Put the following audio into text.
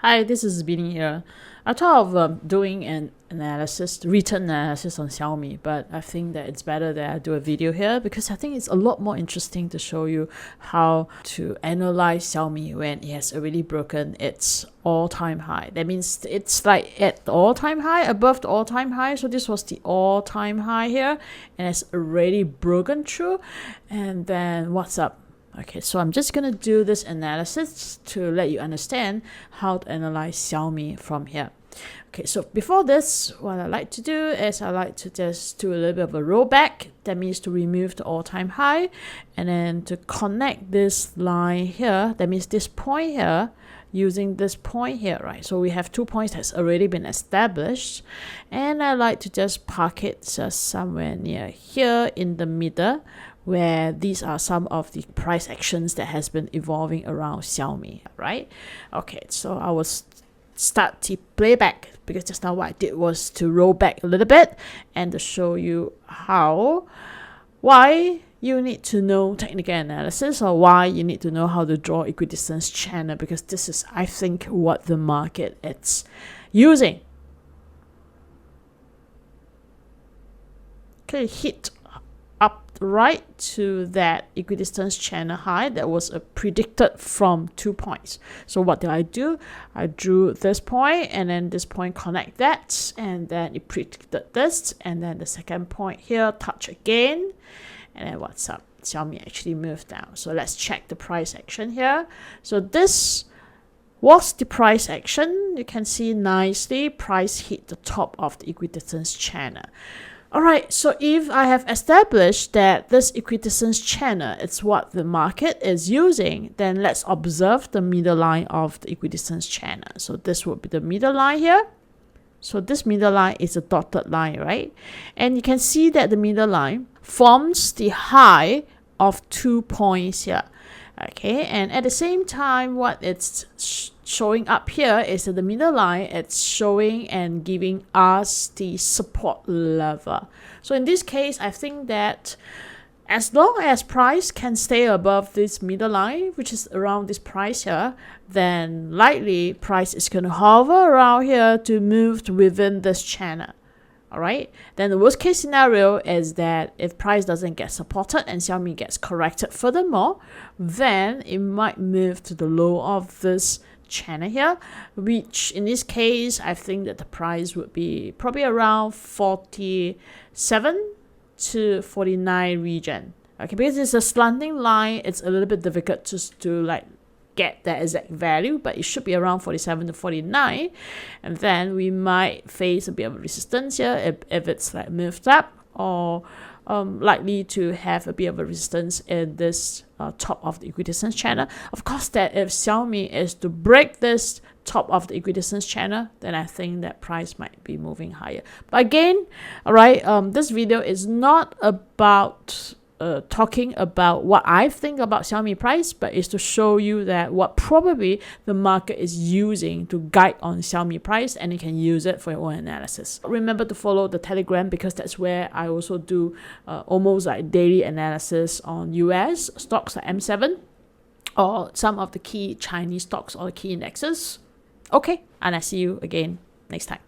Hi, this is Binni here. I thought of doing an analysis, written analysis on Xiaomi, but I think that it's better that I do a video here because I think it's a lot more interesting to show you how to analyze Xiaomi when it has already broken its all-time high. That means it's like at the all-time high, above the all-time high. So this was the all-time high here, and it's already broken through. And then what's up? Okay, so I'm just going to do this analysis to let you understand how to analyze Xiaomi from here. Okay, so before this, what I like to do is I like to just do a little bit of a rollback. That means to remove the all-time high and then to connect this line here. That means this point here using this point here, right? So we have 2 points that's already been established. And I like to just park it just somewhere near here in the middle, where these are some of the price actions that has been evolving around Xiaomi, right? Okay, so I will start the playback because just now what I did was to roll back a little bit and to show you why you need to know technical analysis or why you need to know how to draw equidistance channel, because this is, I think, what the market is using. Okay, hit up right to that equidistance channel high that was predicted from 2 points. So what did I do? I drew this point and then this point connect that, and then it predicted this, and then the second point here touch again, and then what's up? Xiaomi actually moved down. So let's check the price action here. So this was the price action. You can see nicely price hit the top of the equidistance channel. Alright, so if I have established that this equidistance channel is what the market is using, then let's observe the middle line of the equidistance channel. So this would be the middle line here. So this middle line is a dotted line, right? And you can see that the middle line forms the high of 2 points here. Okay, and at the same time, what it's showing up here is that the middle line, it's showing and giving us the support level. So in this case, I think that as long as price can stay above this middle line, which is around this price here, then likely price is going to hover around here to move within this channel. Alright, then the worst case scenario is that if price doesn't get supported and Xiaomi gets corrected furthermore, then it might move to the low of this channel here, which in this case I think that the price would be probably around 47 to 49 region. Okay, because it's a slanting line, it's a little bit difficult to like get that exact value, but it should be around 47 to 49, and then we might face a bit of resistance here if it's like moved up, or likely to have a bit of a resistance in this top of the equidistance channel. Of course, that if Xiaomi is to break this top of the equidistance channel, then I think that price might be moving higher. But again, all right, this video is not about talking about what I think about Xiaomi price, but is to show you that what probably the market is using to guide on Xiaomi price, and you can use it for your own analysis. Remember to follow the Telegram, because that's where I also do almost like daily analysis on US stocks like M7 or some of the key Chinese stocks or the key indexes. Okay, and I see you again next time.